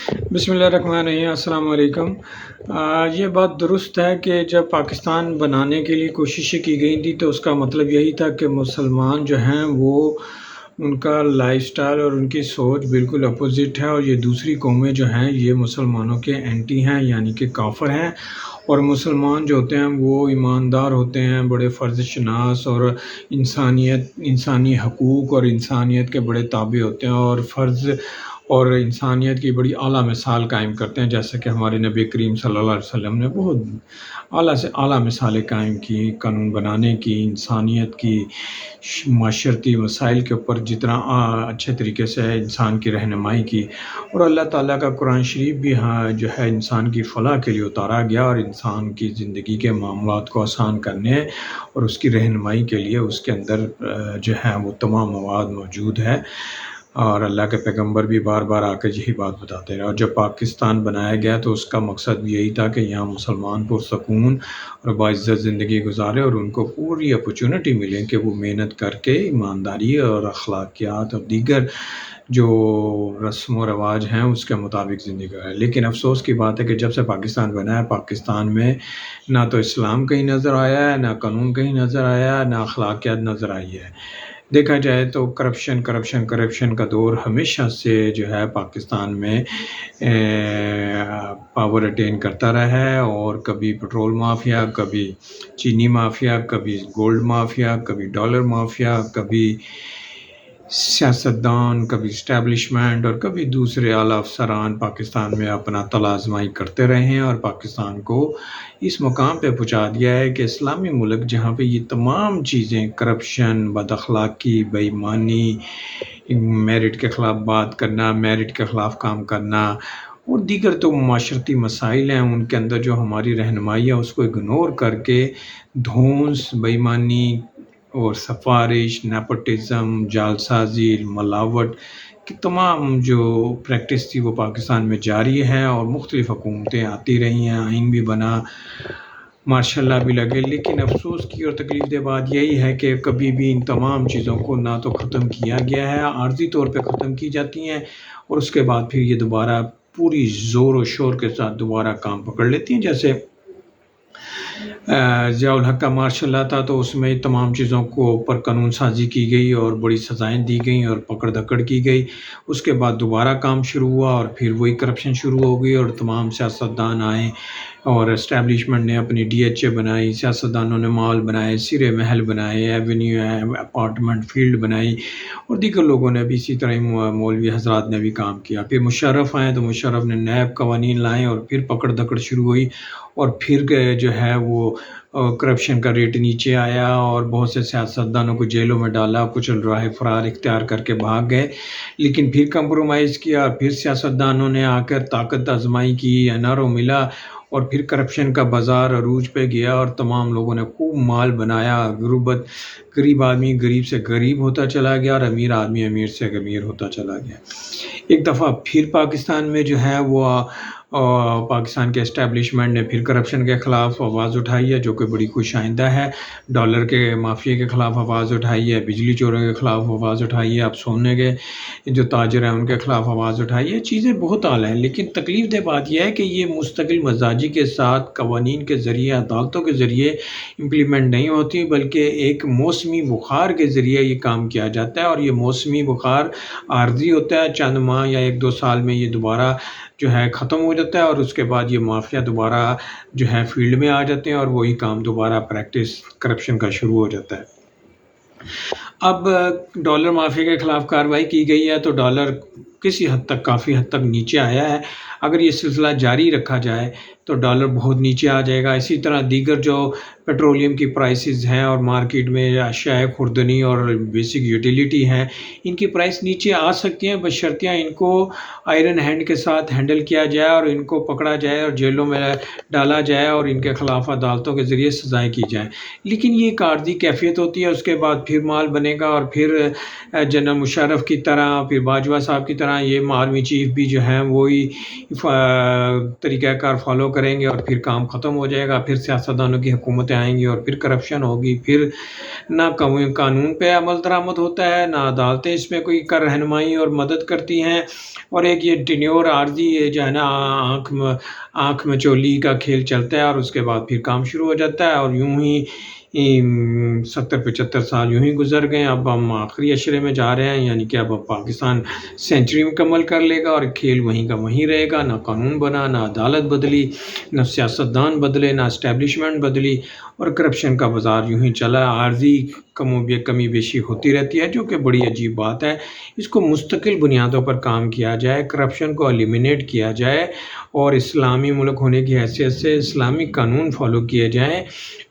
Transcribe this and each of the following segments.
بسم اللہ الرحمن الرحیم، السلام علیکم۔ یہ بات درست ہے کہ جب پاکستان بنانے کے لیے کوششیں کی گئی تھی تو اس کا مطلب یہی تھا کہ مسلمان جو ہیں وہ ان کا لائف سٹائل اور ان کی سوچ بالکل اپوزٹ ہے، اور یہ دوسری قومیں جو ہیں یہ مسلمانوں کے اینٹی ہیں، یعنی کہ کافر ہیں۔ اور مسلمان جو ہوتے ہیں وہ ایماندار ہوتے ہیں، بڑے فرض شناس اور انسانی حقوق اور انسانیت کے بڑے تابع ہوتے ہیں، اور فرض اور انسانیت کی بڑی اعلیٰ مثال قائم کرتے ہیں، جیسا کہ ہمارے نبی کریم صلی اللہ علیہ وسلم نے بہت اعلیٰ سے اعلیٰ مثالیں قائم کی قانون بنانے کی، انسانیت کی، معاشرتی مسائل کے اوپر جتنا اچھے طریقے سے انسان کی رہنمائی کی۔ اور اللہ تعالیٰ کا قرآن شریف بھی جو ہے انسان کی فلاح کے لیے اتارا گیا، اور انسان کی زندگی کے معاملات کو آسان کرنے اور اس کی رہنمائی کے لیے اس کے اندر جو ہے وہ تمام مواد موجود ہے۔ اور اللہ کے پیغمبر بھی بار بار آ کے یہی بات بتاتے رہے، اور جب پاکستان بنایا گیا تو اس کا مقصد بھی یہی تھا کہ یہاں مسلمان پرسکون اور باعزت زندگی گزارے، اور ان کو پوری اپرچونٹی ملے کہ وہ محنت کر کے ایمانداری اور اخلاقیات اور دیگر جو رسم و رواج ہیں اس کے مطابق زندگی گزارے۔ لیکن افسوس کی بات ہے کہ جب سے پاکستان بنا ہے، پاکستان میں نہ تو اسلام کہیں نظر آیا ہے، نہ قانون کہیں نظر آیا ہے، نہ اخلاقیات نظر آئی ہے۔ دیکھا جائے تو کرپشن کا دور ہمیشہ سے جو ہے پاکستان میں پاور اٹین کرتا رہا ہے، اور کبھی پٹرول مافیا، کبھی چینی مافیا، کبھی گولڈ مافیا، کبھی ڈالر مافیا، کبھی سیاستدان، کبھی اسٹیبلشمنٹ اور کبھی دوسرے اعلیٰ افسران پاکستان میں اپنا طلع آزمائی کرتے رہے ہیں، اور پاکستان کو اس مقام پہ پہنچا دیا ہے کہ اسلامی ملک جہاں پہ یہ تمام چیزیں کرپشن، بد اخلاقی، بے ایمانی، میرٹ کے خلاف بات کرنا، میرٹ کے خلاف کام کرنا اور دیگر تو معاشرتی مسائل ہیں، ان کے اندر جو ہماری رہنمائی ہے اس کو اگنور کر کے دھونس، بے ایمانی اور سفارش، نیپوٹزم، جعلسازی، ملاوٹ کی تمام جو پریکٹس تھی وہ پاکستان میں جاری ہے، اور مختلف حکومتیں آتی رہی ہیں، آئین بھی بنا، ماشاء اللہ بھی لگے۔ لیکن افسوس کی اور تکلیف دہ بات یہی ہے کہ کبھی بھی ان تمام چیزوں کو نہ تو ختم کیا گیا ہے، عارضی طور پہ ختم کی جاتی ہیں، اور اس کے بعد پھر یہ دوبارہ پوری زور و شور کے ساتھ دوبارہ کام پکڑ لیتی ہیں۔ جیسے ضیاء الحق کا مارشل لا تھا تو اس میں تمام چیزوں کو پر قانون سازی کی گئی اور بڑی سزائیں دی گئیں اور پکڑ دھکڑ کی گئی، اس کے بعد دوبارہ کام شروع ہوا اور پھر وہی کرپشن شروع ہو گئی، اور تمام سیاستدان آئے اور اسٹیبلشمنٹ نے اپنی ڈی ایچ اے بنائی، سیاستدانوں نے مال بنائے، سرے محل بنائے، ایونیو، اپارٹمنٹ، فیلڈ بنائی، اور دیگر لوگوں نے بھی اسی طرح مولوی حضرات نے بھی کام کیا۔ پھر مشرف آئے تو مشرف نے نیب قوانین لائے اور پھر پکڑ دھکڑ شروع ہوئی، اور پھر جو ہے وہ کرپشن کا ریٹ نیچے آیا، اور بہت سے سیاستدانوں کو جیلوں میں ڈالا، کچھ راہ فرار اختیار کر کے بھاگ گئے، لیکن پھر کمپرومائز کیا، پھر سیاستدانوں نے آ کر طاقت آزمائی کی، این آر او ملا، اور پھر کرپشن کا بازار عروج پہ گیا، اور تمام لوگوں نے خوب مال بنایا، غریب آدمی غریب سے غریب ہوتا چلا گیا، اور امیر آدمی امیر سے امیر ہوتا چلا گیا۔ ایک دفعہ پھر پاکستان میں جو ہے وہ پاکستان کے اسٹیبلشمنٹ نے پھر کرپشن کے خلاف آواز اٹھائی ہے، جو کہ بڑی خوش آئندہ ہے، ڈالر کے مافیا کے خلاف آواز اٹھائی ہے، بجلی چوروں کے خلاف آواز اٹھائی ہے، اب سونے کے جو تاجر ہیں ان کے خلاف آواز اٹھائی ہے۔ چیزیں بہت اعلیٰ ہیں، لیکن تکلیف دہ بات یہ ہے کہ یہ مستقل مزاجی کے ساتھ قوانین کے ذریعے، عدالتوں کے ذریعے امپلیمنٹ نہیں ہوتی، بلکہ ایک موسمی بخار کے ذریعے یہ کام کیا جاتا ہے، اور یہ موسمی بخار عارضی ہوتا ہے، چند ماہ یا 1-2 سال میں یہ دوبارہ جو ہے ختم ہو جاتا ہے، اور اس کے بعد یہ مافیا دوبارہ جو ہے فیلڈ میں آ جاتے ہیں، اور وہی کام دوبارہ پریکٹس کرپشن کا شروع ہو جاتا ہے۔ اب ڈالر مافیا کے خلاف کارروائی کی گئی ہے تو ڈالر کسی حد تک، کافی حد تک نیچے آیا ہے، اگر یہ سلسلہ جاری رکھا جائے تو ڈالر بہت نیچے آ جائے گا۔ اسی طرح دیگر جو پیٹرولیم کی پرائسز ہیں اور مارکیٹ میں اشیاء خوردنی اور بیسک یوٹیلیٹی ہیں، ان کی پرائس نیچے آ سکتی ہیں، بشرطیہ ان کو آئرن ہینڈ کے ساتھ ہینڈل کیا جائے اور ان کو پکڑا جائے اور جیلوں میں ڈالا جائے اور ان کے خلاف عدالتوں کے ذریعے سزائیں کی جائیں۔ لیکن یہ ایک عارضی کیفیت ہوتی ہے، اس کے بعد پھر مال بنے گا اور پھر جنرل مشرف کی طرح، پھر باجوہ صاحب کی طرح یہ آرمی چیف بھی جو ہیں وہی طریقہ کار فالو کریں گے اور پھر کام ختم ہو جائے گا، پھر سیاستدانوں کی حکومتیں آئیں گی اور پھر کرپشن ہوگی، پھر نہ قانون پہ عمل درآمد ہوتا ہے، نہ عدالتیں اس میں کوئی رہنمائی اور مدد کرتی ہیں، اور ایک یہ ٹینیور عارضی جو ہے نا آنکھ میں چولی کا کھیل چلتا ہے اور اس کے بعد پھر کام شروع ہو جاتا ہے، اور یوں ہی 70-75 سال یوں ہی گزر گئے. اب ہم آخری اشرے میں جا رہے ہیں، یعنی کہ اب پاکستان سینچری مکمل کر لے گا اور کھیل وہیں کا وہیں رہے گا. نہ قانون بنا، نہ عدالت بدلی، نہ سیاستدان بدلے، نہ اسٹیبلشمنٹ بدلی، اور کرپشن کا بازار یوں ہی چلا. عارضی کمی بیشی ہوتی رہتی ہے، جو کہ بڑی عجیب بات ہے. اس کو مستقل بنیادوں پر کام کیا جائے، کرپشن کو ایلیمینیٹ کیا جائے، اور اسلامی ملک ہونے کی حیثیت سے اسلامی قانون فالو کیے جائیں،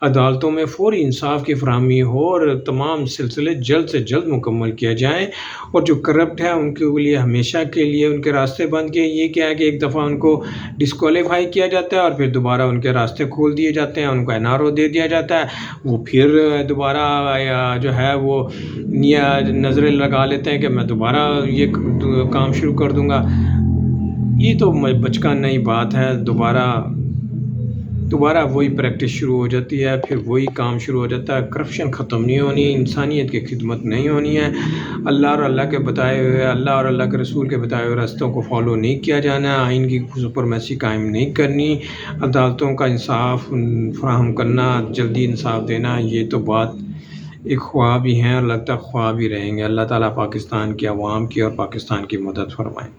عدالتوں میں فوری انصاف کی فراہمی ہو اور تمام سلسلے جلد سے جلد مکمل کیا جائیں، اور جو کرپٹ ہے ان کے لیے ہمیشہ کے لیے ان کے راستے بند کیے. یہ کیا ہے کہ ایک دفعہ ان کو ڈسکوالیفائی کیا جاتا ہے اور پھر دوبارہ ان کے راستے کھول دیے جاتے ہیں، ان کو NRO دے دیا جاتا ہے، وہ پھر دوبارہ جو ہے وہ نظریں لگا لیتے ہیں کہ میں دوبارہ یہ کام شروع کر دوں گا. یہ تو بچکن نئی بات ہے. دوبارہ وہی پریکٹس شروع ہو جاتی ہے، پھر وہی کام شروع ہو جاتا ہے. کرپشن ختم نہیں ہونی، انسانیت کی خدمت نہیں ہونی ہے. اللہ اور اللہ کے بتائے ہوئے، اللہ اور اللہ کے رسول کے بتائے ہوئے راستوں کو فالو نہیں کیا جانا ہے، آئین کی سپرمیسی قائم نہیں کرنی، عدالتوں کا انصاف فراہم کرنا، جلدی انصاف دینا، یہ تو بات ایک خواب ہی ہیں اور لگتا ہے خواب ہی رہیں گے. اللہ تعالیٰ پاکستان کے عوام کی اور پاکستان کی مدد فرمائے.